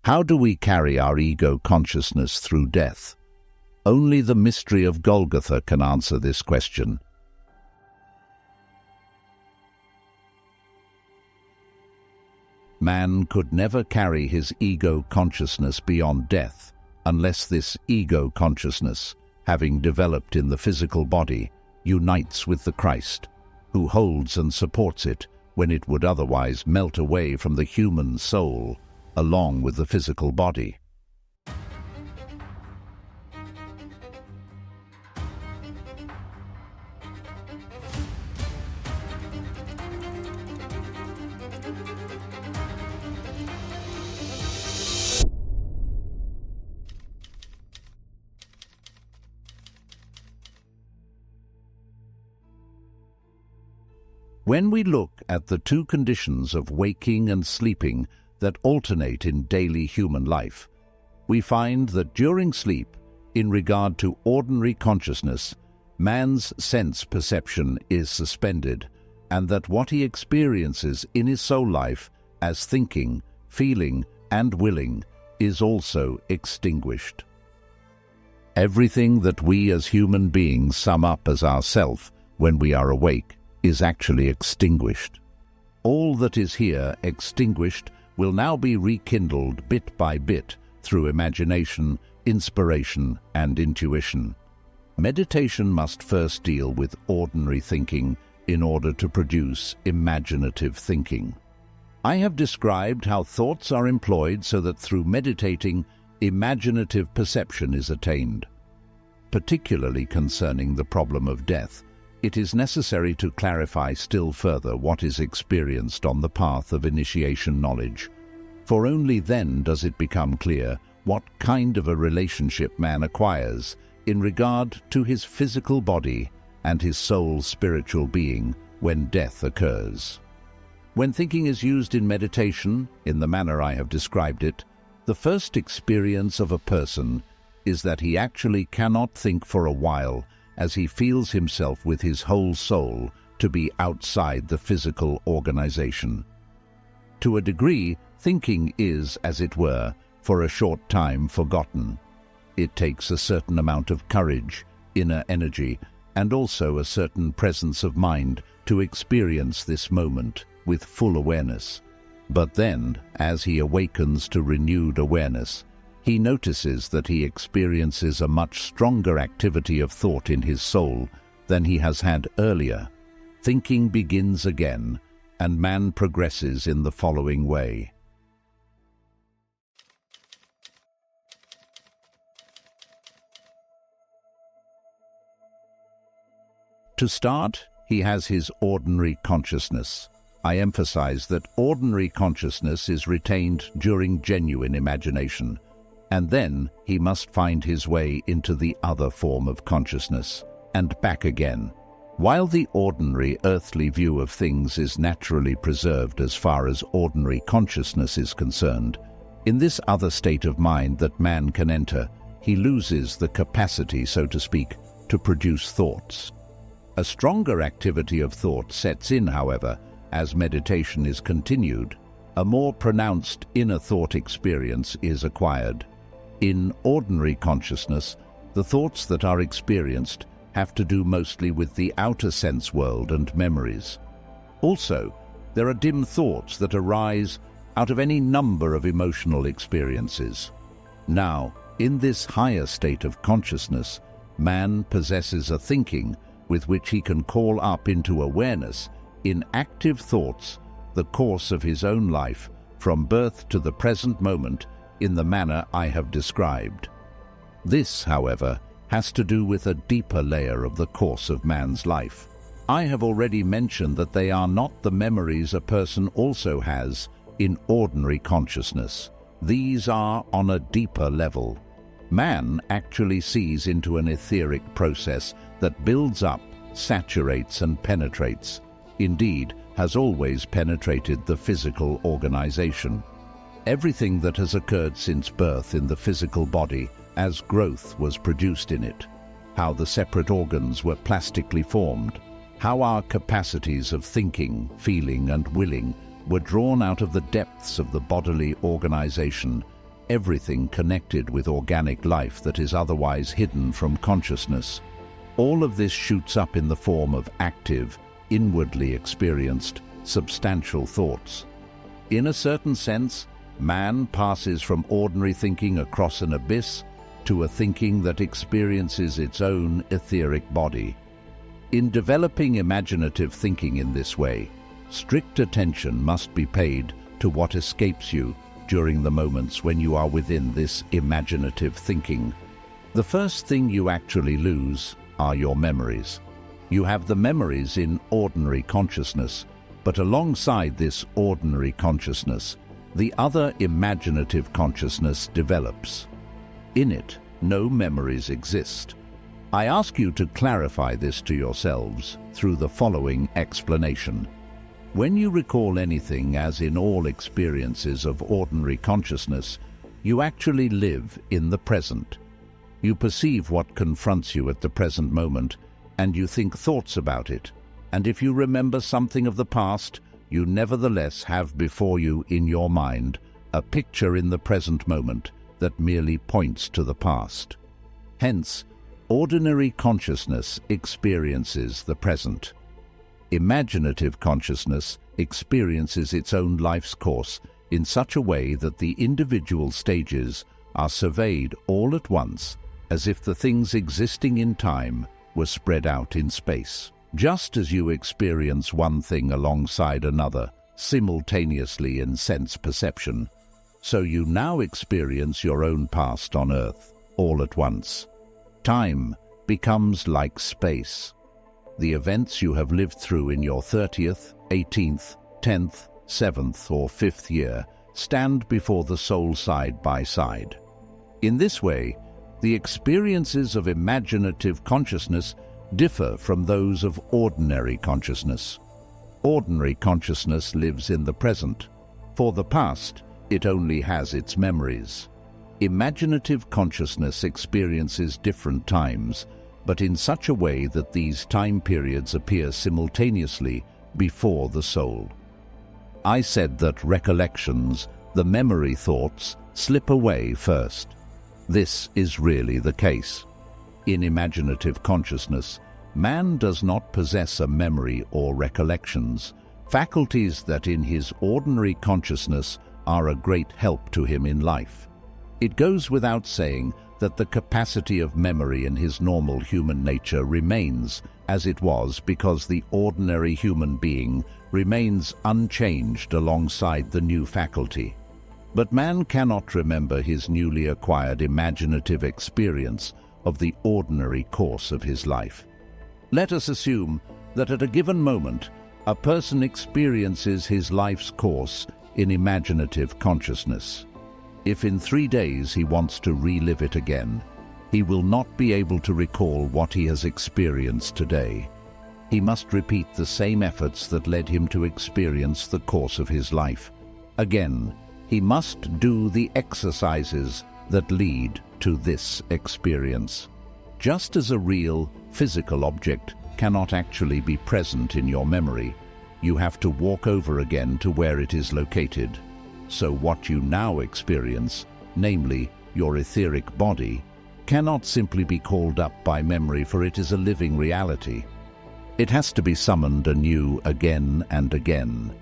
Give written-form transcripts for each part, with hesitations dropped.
How do we carry our ego consciousness through death? Only the mystery of Golgotha can answer this question. Man could never carry his ego consciousness beyond death unless this ego consciousness, having developed in the physical body, unites with the Christ, who holds and supports it when it would otherwise melt away from the human soul along with the physical body. When we look at the two conditions of waking and sleeping that alternate in daily human life, we find that during sleep, in regard to ordinary consciousness, man's sense perception is suspended, and that what he experiences in his soul life as thinking, feeling, and willing is also extinguished. Everything that we as human beings sum up as ourself when we are awake is actually extinguished. All that is here extinguished will now be rekindled bit by bit through imagination, inspiration, and intuition. Meditation must first deal with ordinary thinking in order to produce imaginative thinking. I have described how thoughts are employed so that through meditating, imaginative perception is attained. Particularly concerning the problem of death, it is necessary to clarify still further what is experienced on the path of initiation knowledge, for only then does it become clear what kind of a relationship man acquires in regard to his physical body and his soul's spiritual being when death occurs. When thinking is used in meditation, in the manner I have described it, the first experience of a person is that he actually cannot think for a while, as he feels himself with his whole soul to be outside the physical organization. To a degree, thinking is, as it were, for a short time forgotten. It takes a certain amount of courage, inner energy, and also a certain presence of mind to experience this moment with full awareness. But then, as he awakens to renewed awareness, he notices that he experiences a much stronger activity of thought in his soul than he has had earlier. Thinking begins again, and man progresses in the following way. To start, he has his ordinary consciousness. I emphasize that ordinary consciousness is retained during genuine imagination, and then he must find his way into the other form of consciousness, and back again. While the ordinary earthly view of things is naturally preserved as far as ordinary consciousness is concerned, in this other state of mind that man can enter, he loses the capacity, so to speak, to produce thoughts. A stronger activity of thought sets in, however, as meditation is continued. A more pronounced inner thought experience is acquired. In ordinary consciousness, the thoughts that are experienced have to do mostly with the outer sense world and memories. Also, there are dim thoughts that arise out of any number of emotional experiences. Now, in this higher state of consciousness, man possesses a thinking with which he can call up into awareness, in active thoughts, the course of his own life from birth to the present moment in the manner I have described. This, however, has to do with a deeper layer of the course of man's life. I have already mentioned that they are not the memories a person also has in ordinary consciousness. These are on a deeper level. Man actually sees into an etheric process that builds up, saturates, and penetrates. Indeed, has always penetrated the physical organization. Everything that has occurred since birth in the physical body as growth was produced in it, how the separate organs were plastically formed, how our capacities of thinking, feeling, and willing were drawn out of the depths of the bodily organization, everything connected with organic life that is otherwise hidden from consciousness. All of this shoots up in the form of active, inwardly experienced, substantial thoughts. In a certain sense, man passes from ordinary thinking across an abyss to a thinking that experiences its own etheric body. In developing imaginative thinking in this way, strict attention must be paid to what escapes you during the moments when you are within this imaginative thinking. The first thing you actually lose are your memories. You have the memories in ordinary consciousness, but alongside this ordinary consciousness, the other imaginative consciousness develops. In it, no memories exist. I ask you to clarify this to yourselves through the following explanation. When you recall anything, as in all experiences of ordinary consciousness, you actually live in the present. You perceive what confronts you at the present moment, and you think thoughts about it. And if you remember something of the past, you nevertheless have before you in your mind a picture in the present moment that merely points to the past. Hence, ordinary consciousness experiences the present. Imaginative consciousness experiences its own life's course in such a way that the individual stages are surveyed all at once, as if the things existing in time were spread out in space. Just as you experience one thing alongside another, simultaneously in sense perception, so you now experience your own past on Earth, all at once. Time becomes like space. The events you have lived through in your 30th, 18th, 10th, 7th or 5th year stand before the soul side by side. In this way, the experiences of imaginative consciousness differ from those of ordinary consciousness. Ordinary consciousness lives in the present. For the past, it only has its memories. Imaginative consciousness experiences different times, but in such a way that these time periods appear simultaneously before the soul. I said that recollections, the memory thoughts, slip away first. This is really the case. In imaginative consciousness, man does not possess a memory or recollections, faculties that in his ordinary consciousness are a great help to him in life. It goes without saying that the capacity of memory in his normal human nature remains as it was, because the ordinary human being remains unchanged alongside the new faculty. But man cannot remember his newly acquired imaginative experience of the ordinary course of his life. Let us assume that at a given moment, a person experiences his life's course in imaginative consciousness. If in 3 days he wants to relive it again, he will not be able to recall what he has experienced today. He must repeat the same efforts that led him to experience the course of his life. Again, he must do the exercises that lead to this experience. Just as a real, physical object cannot actually be present in your memory, you have to walk over again to where it is located. So what you now experience, namely your etheric body, cannot simply be called up by memory, for it is a living reality. It has to be summoned anew again and again.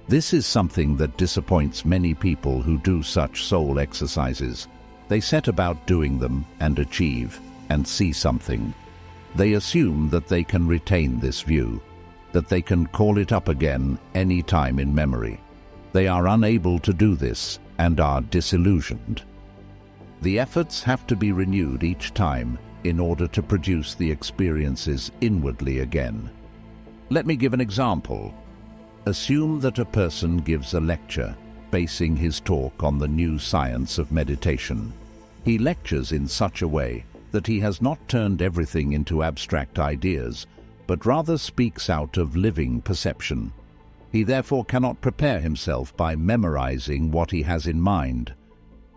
This is something that disappoints many people who do such soul exercises. They set about doing them and achieve and see something. They assume that they can retain this view, that they can call it up again any time in memory. They are unable to do this and are disillusioned. The efforts have to be renewed each time in order to produce the experiences inwardly again. Let me give an example. Assume that a person gives a lecture basing his talk on the new science of meditation. He lectures in such a way that he has not turned everything into abstract ideas, but rather speaks out of living perception. He therefore cannot prepare himself by memorizing what he has in mind.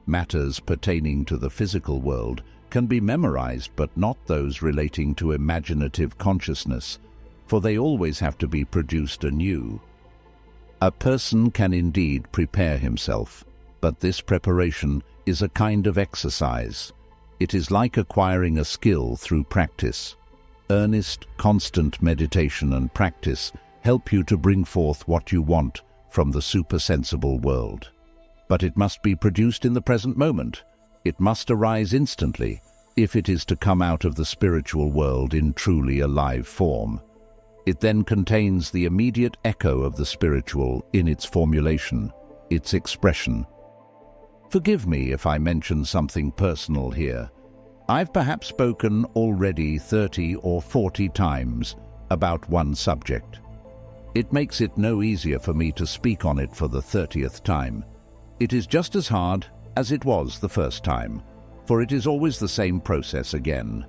Matters pertaining to the physical world can be memorized, but not those relating to imaginative consciousness, for they always have to be produced anew. A person can indeed prepare himself, but this preparation is a kind of exercise. It is like acquiring a skill through practice. Earnest, constant meditation and practice help you to bring forth what you want from the supersensible world. But it must be produced in the present moment. It must arise instantly if it is to come out of the spiritual world in truly alive form. It then contains the immediate echo of the spiritual in its formulation, its expression. Forgive me if I mention something personal here. I've perhaps spoken already 30 or 40 times about one subject. It makes it no easier for me to speak on it for the 30th time. It is just as hard as it was the first time, for it is always the same process again.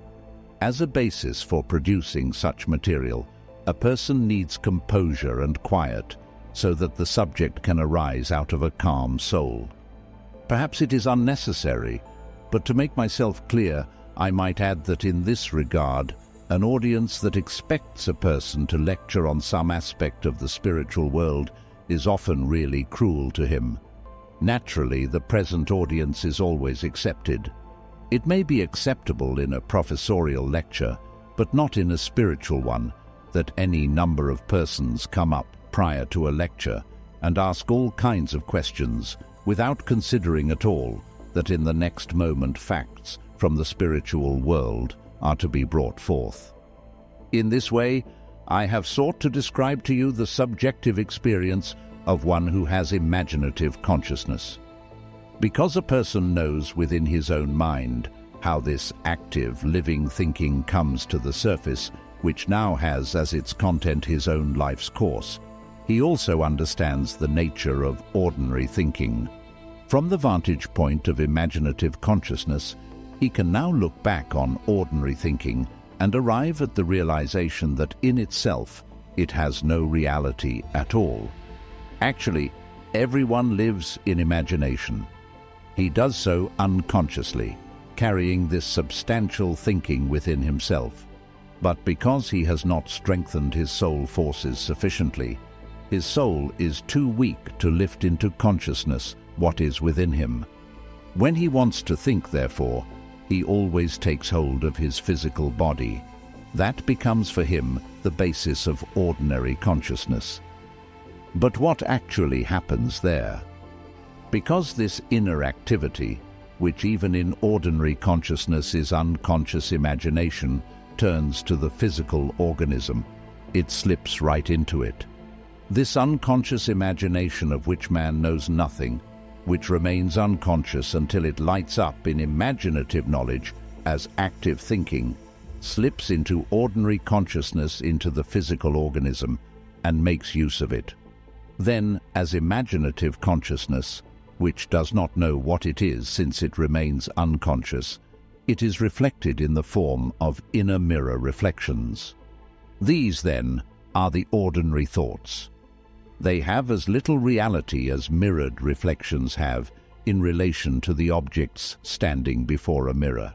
As a basis for producing such material, a person needs composure and quiet so that the subject can arise out of a calm soul. Perhaps it is unnecessary, but to make myself clear, I might add that in this regard, an audience that expects a person to lecture on some aspect of the spiritual world is often really cruel to him. Naturally, the present audience is always accepted. It may be acceptable in a professorial lecture, but not in a spiritual one, that any number of persons come up prior to a lecture and ask all kinds of questions without considering at all that in the next moment facts from the spiritual world are to be brought forth. In this way, I have sought to describe to you the subjective experience of one who has imaginative consciousness. Because a person knows within his own mind how this active, living thinking comes to the surface, which now has as its content his own life's course, he also understands the nature of ordinary thinking. From the vantage point of imaginative consciousness, he can now look back on ordinary thinking and arrive at the realization that in itself it has no reality at all. Actually, everyone lives in imagination. He does so unconsciously, carrying this substantial thinking within himself. But because he has not strengthened his soul forces sufficiently, his soul is too weak to lift into consciousness what is within him. When he wants to think, therefore, he always takes hold of his physical body. That becomes for him the basis of ordinary consciousness. But what actually happens there? Because this inner activity, which even in ordinary consciousness is unconscious imagination, turns to the physical organism, it slips right into it. This unconscious imagination of which man knows nothing, which remains unconscious until it lights up in imaginative knowledge as active thinking, slips into ordinary consciousness into the physical organism and makes use of it. Then, as imaginative consciousness, which does not know what it is since it remains unconscious, it is reflected in the form of inner mirror reflections. These, then, are the ordinary thoughts. They have as little reality as mirrored reflections have in relation to the objects standing before a mirror.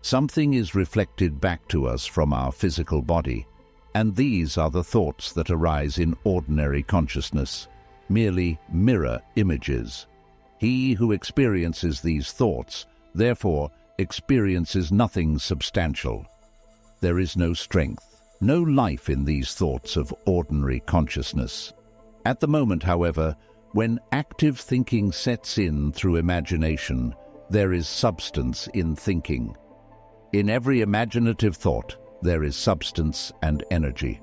Something is reflected back to us from our physical body, and these are the thoughts that arise in ordinary consciousness, merely mirror images. He who experiences these thoughts, therefore, experiences nothing substantial. There is no strength, no life in these thoughts of ordinary consciousness. At the moment, however, when active thinking sets in through imagination, there is substance in thinking. In every imaginative thought, there is substance and energy.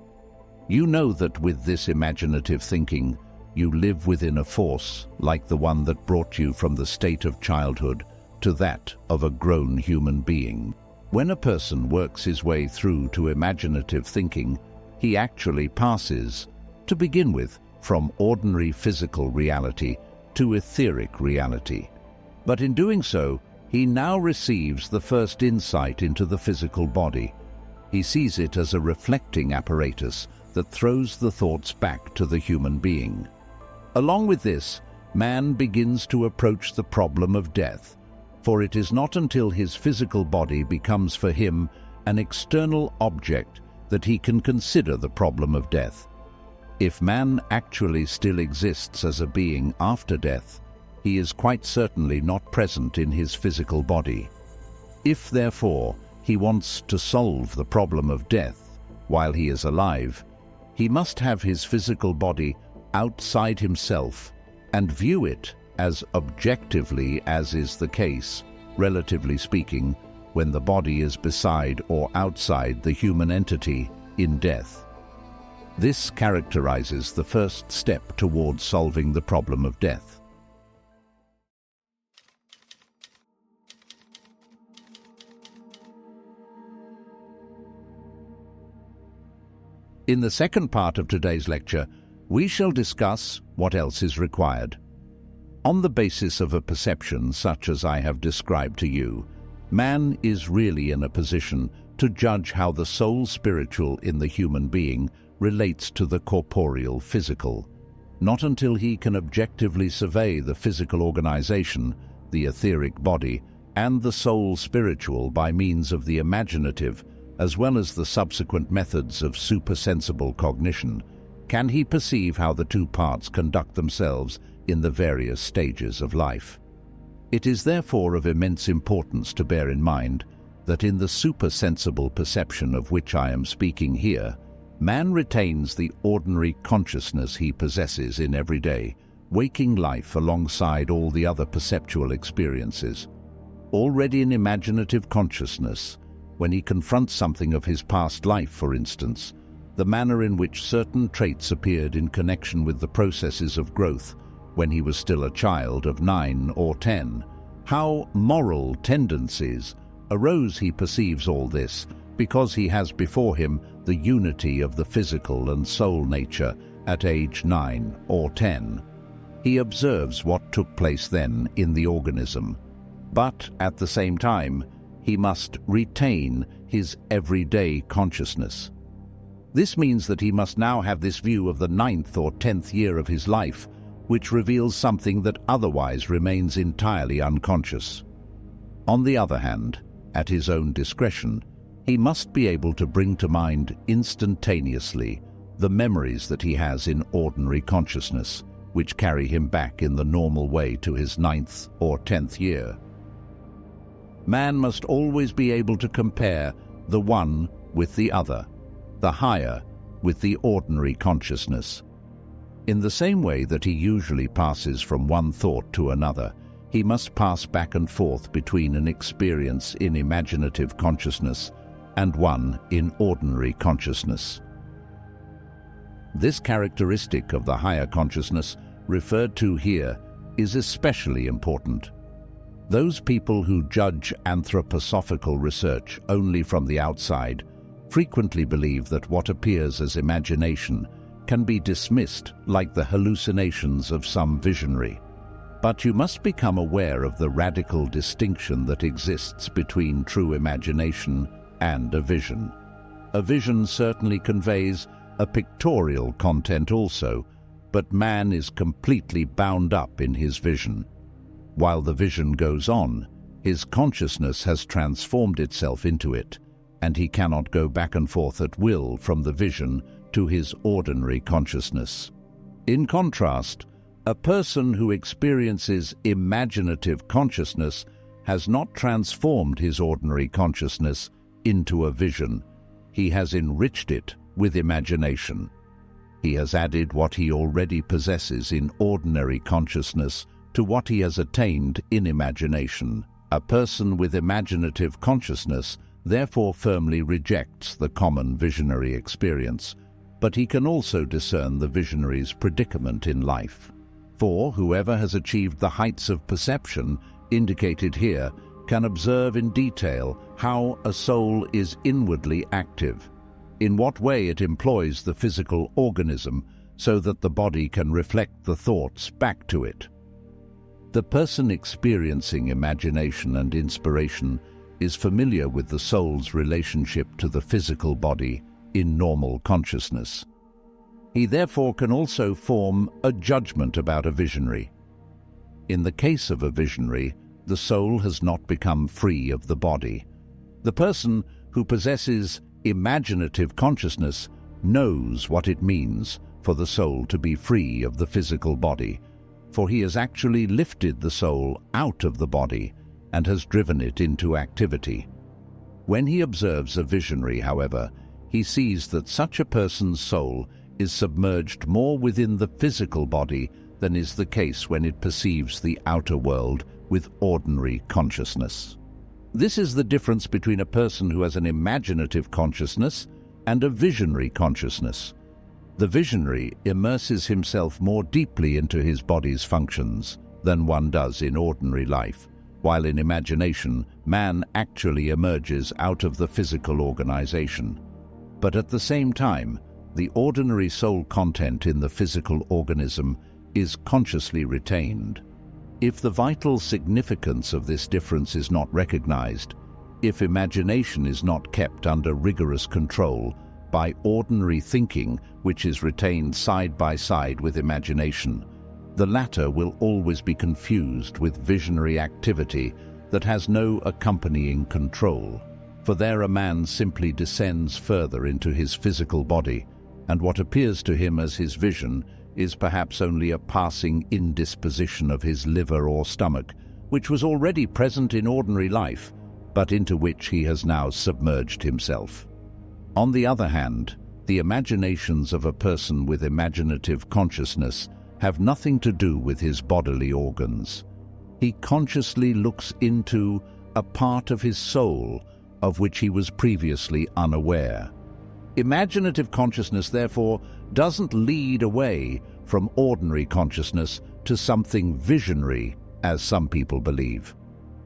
You know that with this imaginative thinking, you live within a force like the one that brought you from the state of childhood to that of a grown human being. When a person works his way through to imaginative thinking, he actually passes, to begin with, from ordinary physical reality to etheric reality. But in doing so, he now receives the first insight into the physical body. He sees it as a reflecting apparatus that throws the thoughts back to the human being. Along with this, man begins to approach the problem of death, for it is not until his physical body becomes for him an external object that he can consider the problem of death. If man actually still exists as a being after death, he is quite certainly not present in his physical body. If, therefore, he wants to solve the problem of death while he is alive, he must have his physical body outside himself and view it as objectively as is the case, relatively speaking, when the body is beside or outside the human entity in death. This characterizes the first step towards solving the problem of death. In the second part of today's lecture, we shall discuss what else is required. On the basis of a perception such as I have described to you, man is really in a position to judge how the soul spiritual in the human being relates to the corporeal physical. Not until he can objectively survey the physical organization, the etheric body, and the soul spiritual by means of the imaginative, as well as the subsequent methods of supersensible cognition, can he perceive how the two parts conduct themselves in the various stages of life. It is therefore of immense importance to bear in mind that in the supersensible perception of which I am speaking here, man retains the ordinary consciousness he possesses in everyday, waking life alongside all the other perceptual experiences. Already in imaginative consciousness, when he confronts something of his past life, for instance, the manner in which certain traits appeared in connection with the processes of growth when he was still a child of 9 or 10, how moral tendencies arose, he perceives all this because he has before him the unity of the physical and soul nature at age 9 or 10. He observes what took place then in the organism, but at the same time, he must retain his everyday consciousness. This means that he must now have this view of the 9th or 10th year of his life, which reveals something that otherwise remains entirely unconscious. On the other hand, at his own discretion, he must be able to bring to mind instantaneously the memories that he has in ordinary consciousness, which carry him back in the normal way to his 9th or 10th year. Man must always be able to compare the one with the other, the higher with the ordinary consciousness. In the same way that he usually passes from one thought to another, he must pass back and forth between an experience in imaginative consciousness and one in ordinary consciousness. This characteristic of the higher consciousness referred to here is especially important. Those people who judge anthroposophical research only from the outside frequently believe that what appears as imagination can be dismissed like the hallucinations of some visionary. But you must become aware of the radical distinction that exists between true imagination and a vision. A vision certainly conveys a pictorial content also, but man is completely bound up in his vision. While the vision goes on, his consciousness has transformed itself into it, and he cannot go back and forth at will from the vision to his ordinary consciousness. In contrast, a person who experiences imaginative consciousness has not transformed his ordinary consciousness into a vision. He has enriched it with imagination. He has added what he already possesses in ordinary consciousness to what he has attained in imagination. A person with imaginative consciousness therefore firmly rejects the common visionary experience, but he can also discern the visionary's predicament in life. For whoever has achieved the heights of perception indicated here can observe in detail how a soul is inwardly active, in what way it employs the physical organism so that the body can reflect the thoughts back to it. The person experiencing imagination and inspiration is familiar with the soul's relationship to the physical body in normal consciousness. He therefore can also form a judgment about a visionary. In the case of a visionary, the soul has not become free of the body. The person who possesses imaginative consciousness knows what it means for the soul to be free of the physical body, for he has actually lifted the soul out of the body and has driven it into activity. When he observes a visionary, however, he sees that such a person's soul is submerged more within the physical body than is the case when it perceives the outer world with ordinary consciousness. This is the difference between a person who has an imaginative consciousness and a visionary consciousness. The visionary immerses himself more deeply into his body's functions than one does in ordinary life, while in imagination, man actually emerges out of the physical organization. But at the same time, the ordinary soul content in the physical organism is consciously retained. If the vital significance of this difference is not recognized, if imagination is not kept under rigorous control by ordinary thinking which is retained side by side with imagination, the latter will always be confused with visionary activity that has no accompanying control. For there a man simply descends further into his physical body, and what appears to him as his vision is perhaps only a passing indisposition of his liver or stomach, which was already present in ordinary life, but into which he has now submerged himself. On the other hand, the imaginations of a person with imaginative consciousness have nothing to do with his bodily organs. He consciously looks into a part of his soul of which he was previously unaware. Imaginative consciousness, therefore, doesn't lead away from ordinary consciousness to something visionary, as some people believe.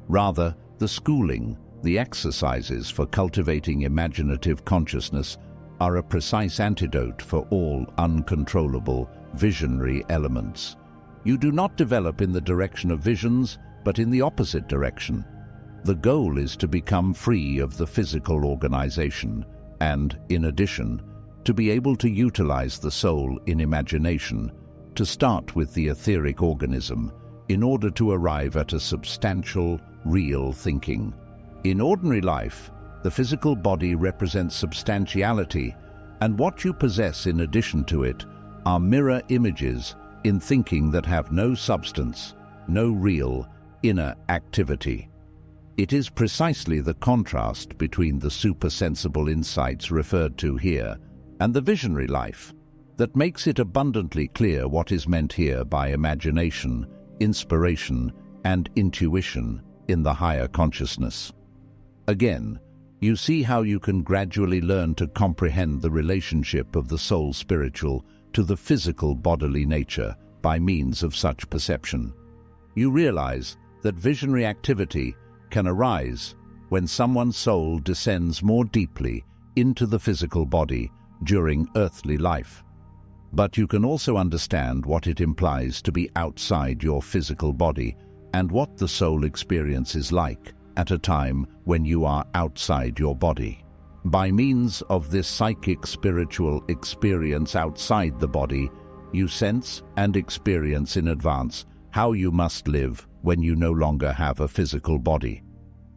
Rather, the schooling, the exercises for cultivating imaginative consciousness are a precise antidote for all uncontrollable visionary elements. You do not develop in the direction of visions, but in the opposite direction. The goal is to become free of the physical organization and, in addition, to be able to utilize the soul in imagination, to start with the etheric organism, in order to arrive at a substantial, real thinking. In ordinary life, the physical body represents substantiality, and what you possess in addition to it are mirror images in thinking that have no substance, no real inner activity. It is precisely the contrast between the supersensible insights referred to here and the visionary life that makes it abundantly clear what is meant here by imagination, inspiration, and intuition in the higher consciousness. Again, you see how you can gradually learn to comprehend the relationship of the soul spiritual to the physical bodily nature by means of such perception. You realize that visionary activity can arise when someone's soul descends more deeply into the physical body during earthly life. But you can also understand what it implies to be outside your physical body and what the soul experience is like at a time when you are outside your body. By means of this psychic spiritual experience outside the body, you sense and experience in advance how you must live when you no longer have a physical body.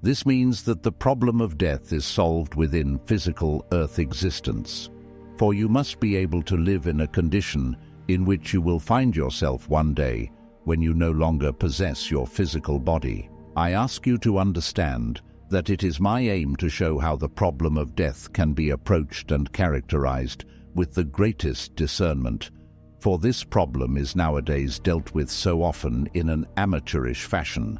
This means that the problem of death is solved within physical earth existence, for you must be able to live in a condition in which you will find yourself one day when you no longer possess your physical body. I ask you to understand that it is my aim to show how the problem of death can be approached and characterized with the greatest discernment, for this problem is nowadays dealt with so often in an amateurish fashion.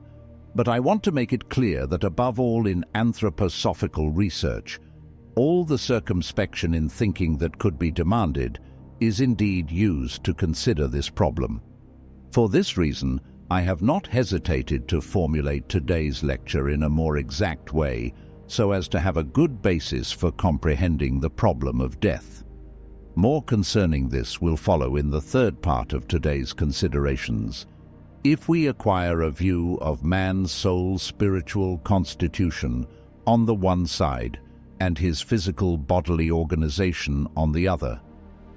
But I want to make it clear that above all in anthroposophical research, all the circumspection in thinking that could be demanded is indeed used to consider this problem. For this reason, I have not hesitated to formulate today's lecture in a more exact way so as to have a good basis for comprehending the problem of death. More concerning this will follow in the third part of today's considerations. If we acquire a view of man's soul's spiritual constitution on the one side and his physical bodily organization on the other,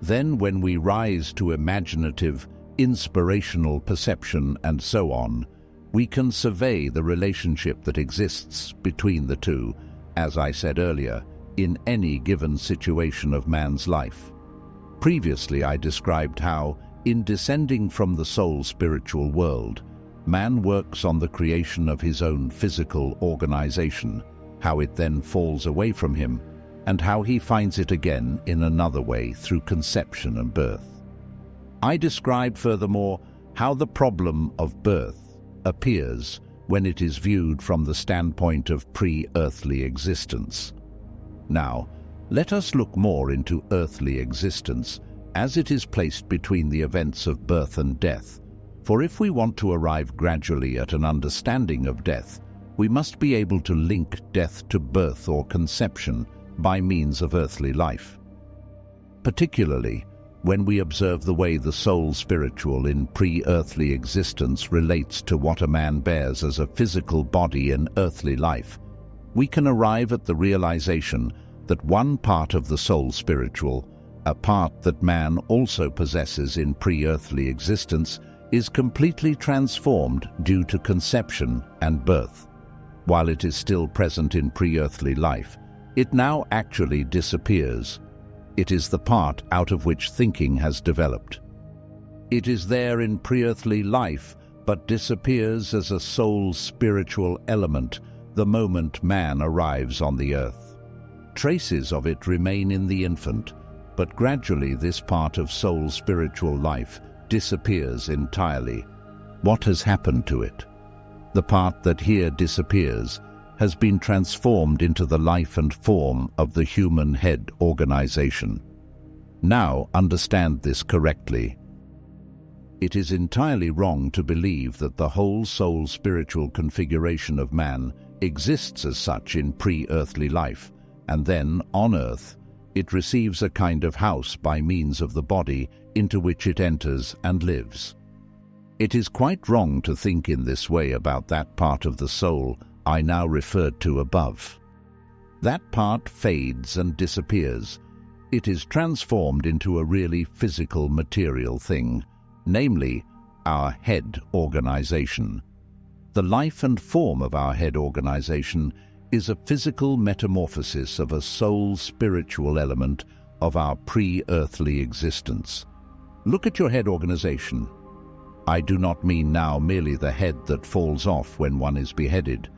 then when we rise to imaginative, inspirational perception and so on, we can survey the relationship that exists between the two, as I said earlier, in any given situation of man's life. Previously I described how, In descending from the soul spiritual world, man works on the creation of his own physical organization, how it then falls away from him, and how he finds it again in another way through conception and birth. I describe furthermore how the problem of birth appears when it is viewed from the standpoint of pre-earthly existence. Now, let us look more into earthly existence as it is placed between the events of birth and death, for if we want to arrive gradually at an understanding of death, we must be able to link death to birth or conception by means of earthly life. Particularly, when we observe the way the soul spiritual in pre-earthly existence relates to what a man bears as a physical body in earthly life, we can arrive at the realization that one part of the soul spiritual, a part that man also possesses in pre-earthly existence, is completely transformed due to conception and birth. While it is still present in pre-earthly life, it now actually disappears. It is the part out of which thinking has developed. It is there in pre-earthly life, but disappears as a soul spiritual element the moment man arrives on the earth. Traces of it remain in the infant, but gradually this part of soul spiritual life disappears entirely. What has happened to it? The part that here disappears has been transformed into the life and form of the human head organization. Now understand this correctly. It is entirely wrong to believe that the whole soul spiritual configuration of man exists as such in pre-earthly life, and then, on earth, it receives a kind of house by means of the body into which it enters and lives. It is quite wrong to think in this way about that part of the soul I now referred to above. That part fades and disappears. It is transformed into a really physical material thing, namely our head organization. The life and form of our head organization is a physical metamorphosis of a soul spiritual element of our pre-earthly existence. Look at your head organization. I do not mean now merely the head that falls off when one is beheaded,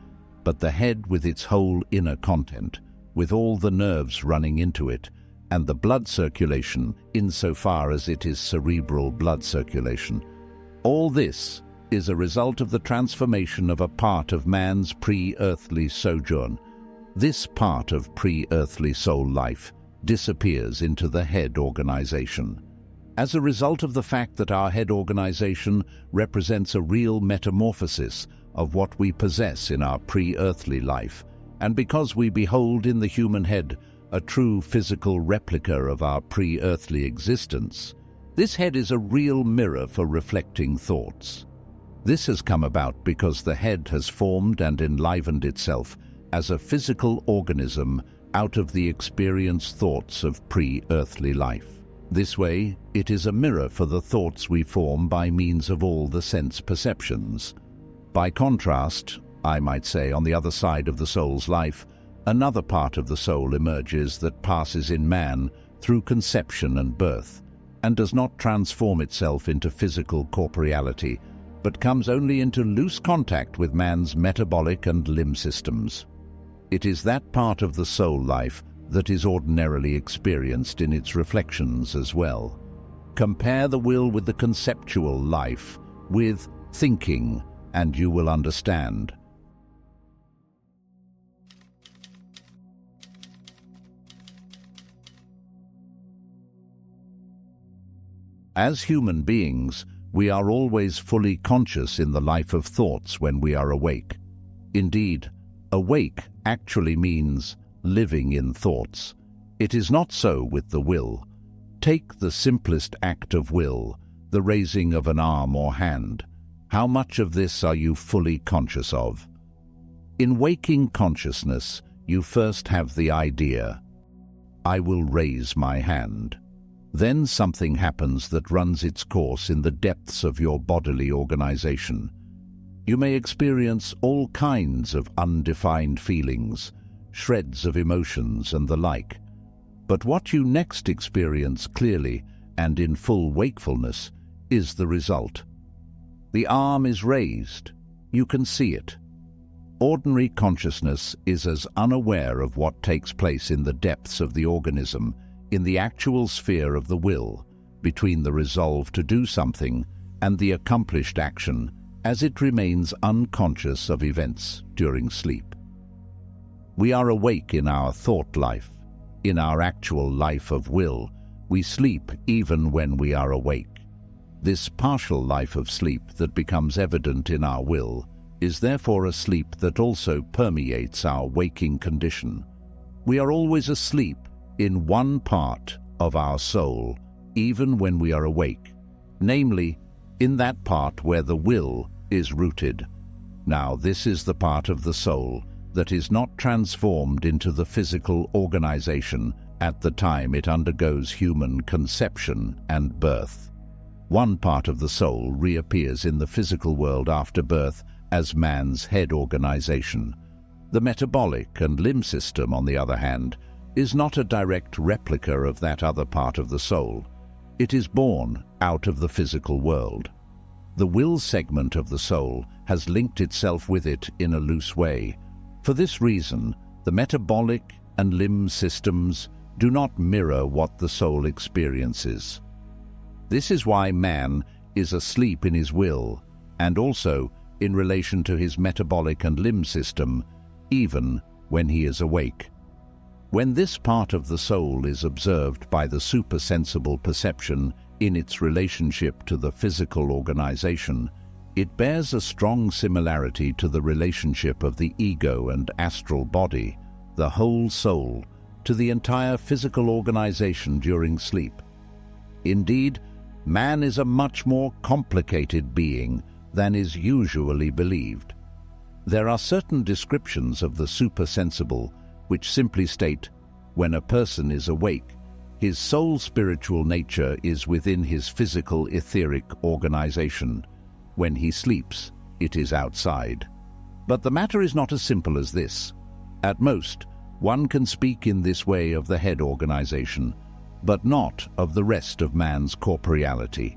but the head with its whole inner content, with all the nerves running into it, and the blood circulation insofar as it is cerebral blood circulation. All this is a result of the transformation of a part of man's pre-earthly sojourn. This part of pre-earthly soul life disappears into the head organization. As a result of the fact that our head organization represents a real metamorphosis of what we possess in our pre-earthly life, and because we behold in the human head a true physical replica of our pre-earthly existence, this head is a real mirror for reflecting thoughts. This has come about because the head has formed and enlivened itself as a physical organism out of the experienced thoughts of pre-earthly life. This way, it is a mirror for the thoughts we form by means of all the sense perceptions. By contrast, I might say, on the other side of the soul's life, another part of the soul emerges that passes in man through conception and birth, and does not transform itself into physical corporeality, but comes only into loose contact with man's metabolic and limb systems. It is that part of the soul life that is ordinarily experienced in its reflections as well. Compare the will with the conceptual life, with thinking, and you will understand. As human beings, we are always fully conscious in the life of thoughts when we are awake. Indeed, awake actually means living in thoughts. It is not so with the will. Take the simplest act of will, the raising of an arm or hand. How much of this are you fully conscious of? In waking consciousness, you first have the idea, I will raise my hand. Then something happens that runs its course in the depths of your bodily organization. You may experience all kinds of undefined feelings, shreds of emotions and the like. But what you next experience clearly and in full wakefulness is the result. The arm is raised. You can see it. Ordinary consciousness is as unaware of what takes place in the depths of the organism, in the actual sphere of the will, between the resolve to do something and the accomplished action, as it remains unconscious of events during sleep. We are awake in our thought life. In our actual life of will, we sleep even when we are awake. This partial life of sleep that becomes evident in our will is therefore a sleep that also permeates our waking condition. We are always asleep in one part of our soul, even when we are awake, namely, in that part where the will is rooted. Now, this is the part of the soul that is not transformed into the physical organization at the time it undergoes human conception and birth. One part of the soul reappears in the physical world after birth as man's head organization. The metabolic and limb system, on the other hand, is not a direct replica of that other part of the soul. It is born out of the physical world. The will segment of the soul has linked itself with it in a loose way. For this reason, the metabolic and limb systems do not mirror what the soul experiences. This is why man is asleep in his will, and also in relation to his metabolic and limb system, even when he is awake. When this part of the soul is observed by the supersensible perception in its relationship to the physical organization, it bears a strong similarity to the relationship of the ego and astral body, the whole soul, to the entire physical organization during sleep. Indeed, man is a much more complicated being than is usually believed. There are certain descriptions of the supersensible which simply state, when a person is awake, his soul's spiritual nature is within his physical etheric organization. When he sleeps, it is outside. But the matter is not as simple as this. At most, one can speak in this way of the head organization, but not of the rest of man's corporeality.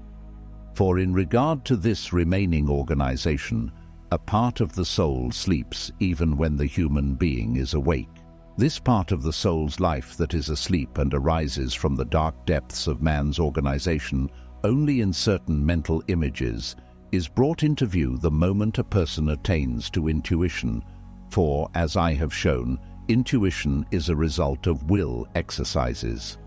For in regard to this remaining organization, a part of the soul sleeps even when the human being is awake. This part of the soul's life that is asleep and arises from the dark depths of man's organization only in certain mental images is brought into view the moment a person attains to intuition, for, as I have shown, intuition is a result of will exercises.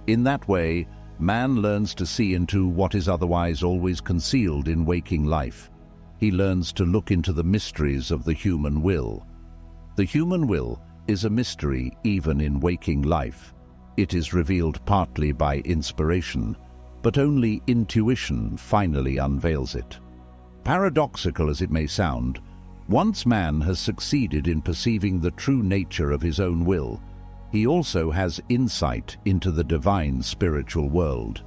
In that way, man learns to see into what is otherwise always concealed in waking life. He learns to look into the mysteries of the human will. The human will is a mystery even in waking life. It is revealed partly by inspiration, but only intuition finally unveils it. Paradoxical as it may sound, once man has succeeded in perceiving the true nature of his own will, he also has insight into the divine spiritual world.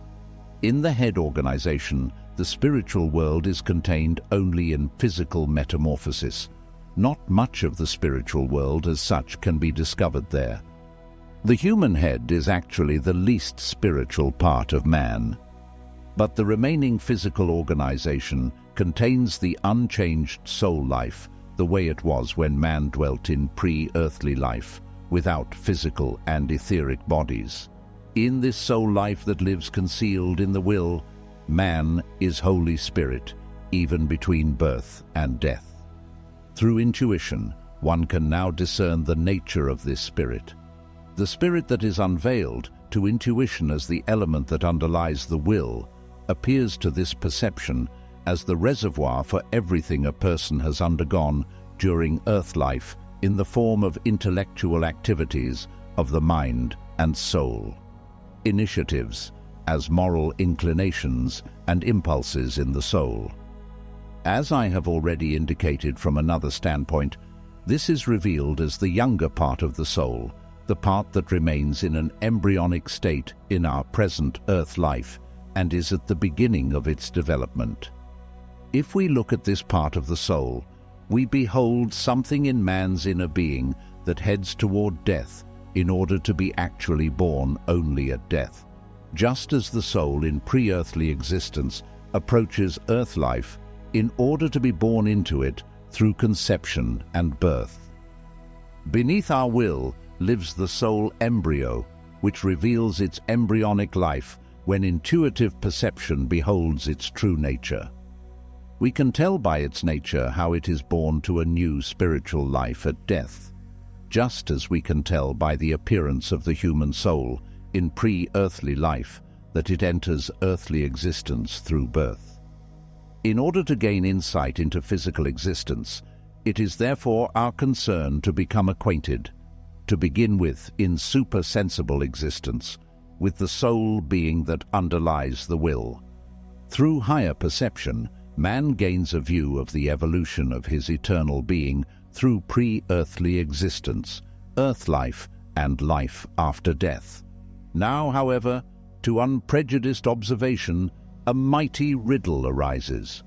In the head organization, the spiritual world is contained only in physical metamorphosis. Not much of the spiritual world as such can be discovered there. The human head is actually the least spiritual part of man. But the remaining physical organization contains the unchanged soul life, the way it was when man dwelt in pre-earthly life, without physical and etheric bodies. In this soul life that lives concealed in the will, man is Holy Spirit, even between birth and death. Through intuition, one can now discern the nature of this spirit. The spirit that is unveiled to intuition as the element that underlies the will appears to this perception as the reservoir for everything a person has undergone during earth life in the form of intellectual activities of the mind and soul. Initiatives as moral inclinations and impulses in the soul. As I have already indicated from another standpoint, this is revealed as the younger part of the soul, the part that remains in an embryonic state in our present earth life and is at the beginning of its development. If we look at this part of the soul, we behold something in man's inner being that heads toward death in order to be actually born only at death. Just as the soul in pre-earthly existence approaches earth life in order to be born into it through conception and birth. Beneath our will lives the soul embryo, which reveals its embryonic life when intuitive perception beholds its true nature. We can tell by its nature how it is born to a new spiritual life at death, just as we can tell by the appearance of the human soul in pre-earthly life that it enters earthly existence through birth. In order to gain insight into physical existence, it is therefore our concern to become acquainted, to begin with in supersensible existence, with the soul being that underlies the will. Through higher perception, man gains a view of the evolution of his eternal being through pre-earthly existence, earth life, and life after death. Now, however, to unprejudiced observation, a mighty riddle arises.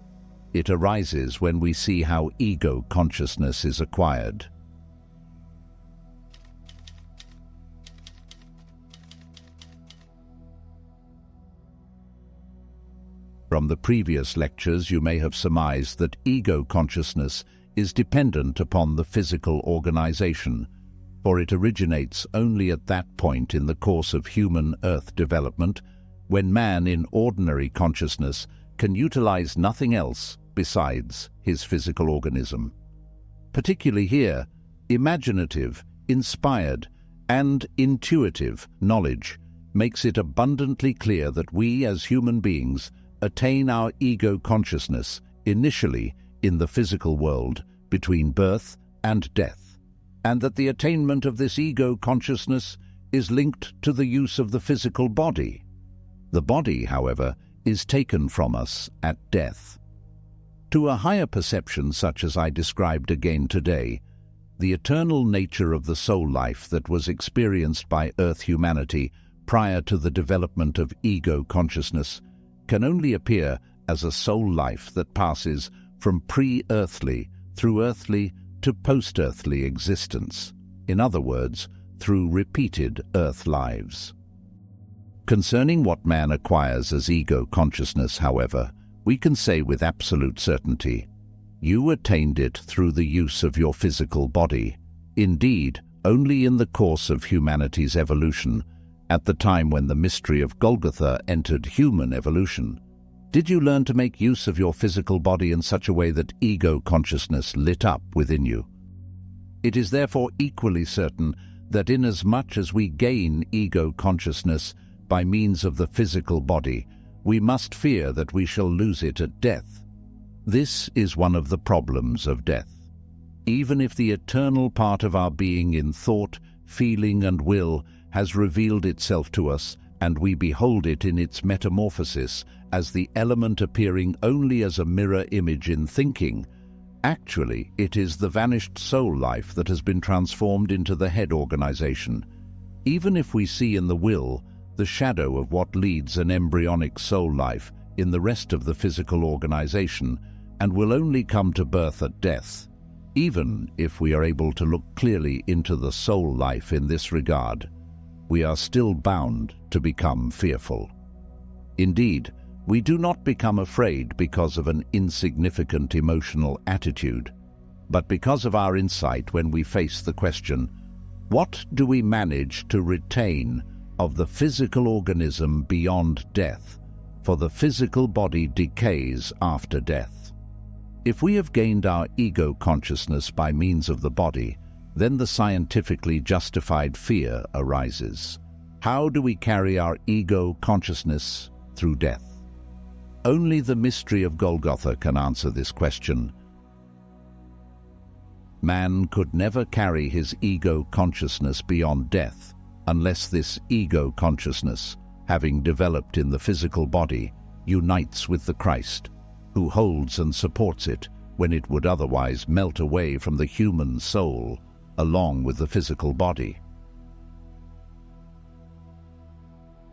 It arises when we see how ego consciousness is acquired. From the previous lectures, you may have surmised that ego consciousness is dependent upon the physical organization, for it originates only at that point in the course of human earth development when man in ordinary consciousness can utilize nothing else besides his physical organism. Particularly here, imaginative, inspired, and intuitive knowledge makes it abundantly clear that we as human beings attain our ego consciousness initially in the physical world between birth and death, and that the attainment of this ego consciousness is linked to the use of the physical body. The body, however, is taken from us at death. To a higher perception such as I described again today, the eternal nature of the soul life that was experienced by Earth humanity prior to the development of ego consciousness can only appear as a soul life that passes from pre-earthly through earthly to post-earthly existence, in other words, through repeated earth lives. Concerning what man acquires as ego consciousness, however, we can say with absolute certainty, you attained it through the use of your physical body. Indeed, only in the course of humanity's evolution, at the time when the mystery of Golgotha entered human evolution, did you learn to make use of your physical body in such a way that ego consciousness lit up within you. It is therefore equally certain that inasmuch as we gain ego consciousness by means of the physical body, we must fear that we shall lose it at death. This is one of the problems of death. Even if the eternal part of our being in thought, feeling, and will has revealed itself to us, and we behold it in its metamorphosis as the element appearing only as a mirror image in thinking, actually it is the vanished soul life that has been transformed into the head organization. Even if we see in the will the shadow of what leads an embryonic soul life in the rest of the physical organization, and will only come to birth at death, even if we are able to look clearly into the soul life in this regard, we are still bound to become fearful. Indeed, we do not become afraid because of an insignificant emotional attitude, but because of our insight when we face the question, what do we manage to retain of the physical organism beyond death, for the physical body decays after death. If we have gained our ego consciousness by means of the body, then the scientifically justified fear arises. How do we carry our ego consciousness through death? Only the mystery of Golgotha can answer this question. Man could never carry his ego consciousness beyond death unless this ego consciousness, having developed in the physical body, unites with the Christ, who holds and supports it when it would otherwise melt away from the human soul along with the physical body.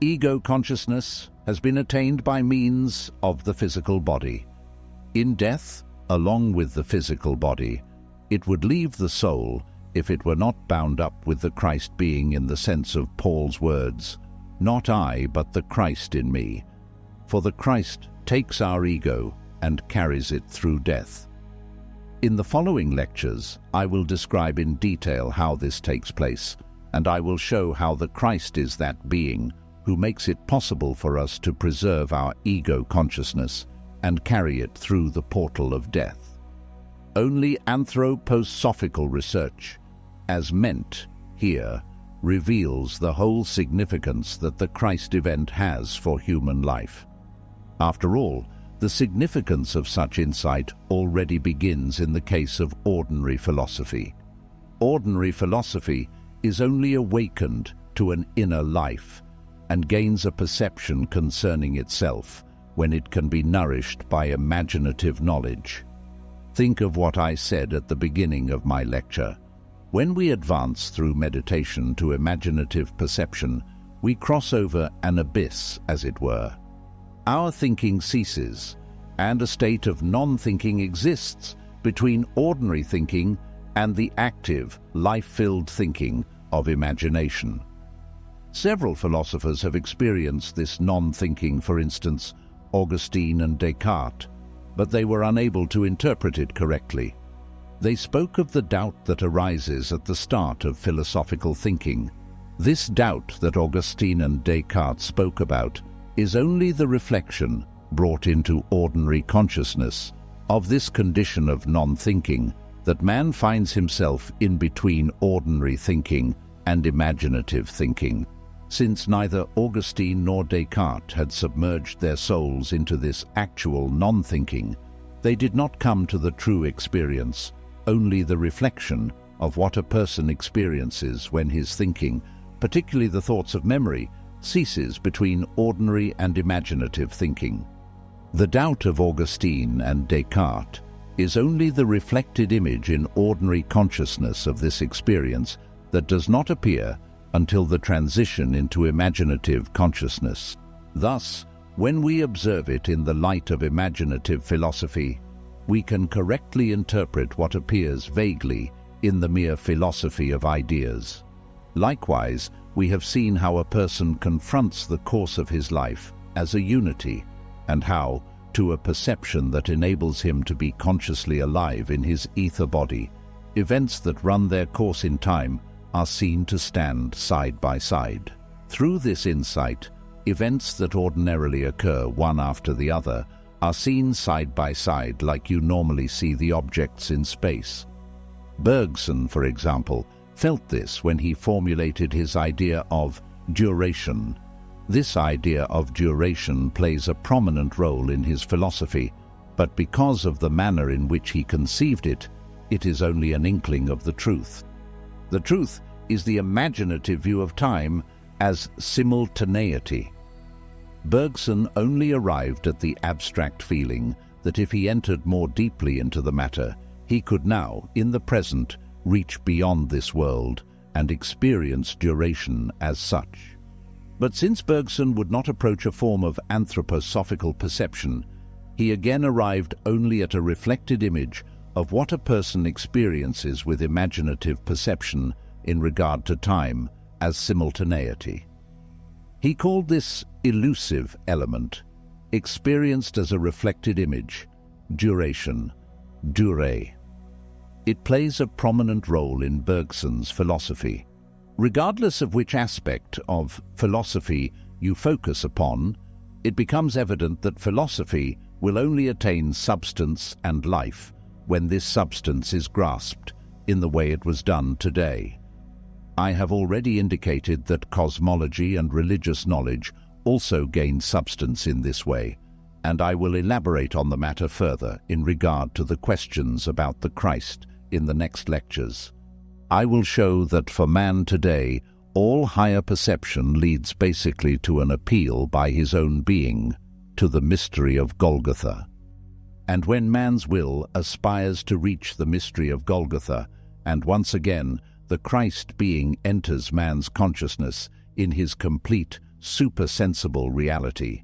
Ego consciousness has been attained by means of the physical body. In death, along with the physical body, it would leave the soul if it were not bound up with the Christ being in the sense of Paul's words, "Not I, but the Christ in me." For the Christ takes our ego and carries it through death. In the following lectures, I will describe in detail how this takes place, and I will show how the Christ is that being who makes it possible for us to preserve our ego consciousness and carry it through the portal of death. Only anthroposophical research, as meant here, reveals the whole significance that the Christ event has for human life. After all, the significance of such insight already begins in the case of ordinary philosophy. Ordinary philosophy is only awakened to an inner life and gains a perception concerning itself when it can be nourished by imaginative knowledge. Think of what I said at the beginning of my lecture. When we advance through meditation to imaginative perception, we cross over an abyss, as it were. Our thinking ceases, and a state of non-thinking exists between ordinary thinking and the active, life-filled thinking of imagination. Several philosophers have experienced this non-thinking, for instance, Augustine and Descartes, but they were unable to interpret it correctly. They spoke of the doubt that arises at the start of philosophical thinking. This doubt that Augustine and Descartes spoke about is only the reflection, brought into ordinary consciousness, of this condition of non-thinking, that man finds himself in between ordinary thinking and imaginative thinking. Since neither Augustine nor Descartes had submerged their souls into this actual non-thinking, they did not come to the true experience, only the reflection of what a person experiences when his thinking, particularly the thoughts of memory, ceases between ordinary and imaginative thinking. The doubt of Augustine and Descartes is only the reflected image in ordinary consciousness of this experience that does not appear until the transition into imaginative consciousness. Thus, when we observe it in the light of imaginative philosophy, we can correctly interpret what appears vaguely in the mere philosophy of ideas. Likewise, we have seen how a person confronts the course of his life as a unity, and how, to a perception that enables him to be consciously alive in his ether body, events that run their course in time are seen to stand side by side. Through this insight, events that ordinarily occur one after the other are seen side by side like you normally see the objects in space. Bergson, for example, felt this when he formulated his idea of duration. This idea of duration plays a prominent role in his philosophy, but because of the manner in which he conceived it, it is only an inkling of the truth. The truth is the imaginative view of time as simultaneity. Bergson only arrived at the abstract feeling that if he entered more deeply into the matter, he could now, in the present, reach beyond this world and experience duration as such. But since Bergson would not approach a form of anthroposophical perception, he again arrived only at a reflected image of what a person experiences with imaginative perception in regard to time as simultaneity. He called this elusive element, experienced as a reflected image, duration, durée. It plays a prominent role in Bergson's philosophy. Regardless of which aspect of philosophy you focus upon, it becomes evident that philosophy will only attain substance and life when this substance is grasped in the way it was done today. I have already indicated that cosmology and religious knowledge also gain substance in this way, and I will elaborate on the matter further in regard to the questions about the Christ in the next lectures. I will show that for man today, all higher perception leads basically to an appeal by his own being to the mystery of Golgotha. And when man's will aspires to reach the mystery of Golgotha, and once again the Christ being enters man's consciousness in his complete supersensible reality,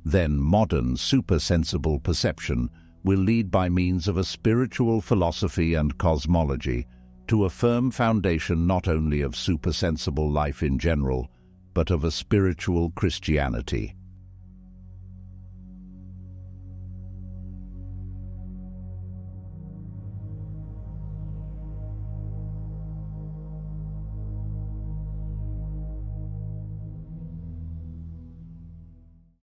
then modern supersensible perception will lead by means of a spiritual philosophy and cosmology to a firm foundation not only of supersensible life in general, but of a spiritual Christianity.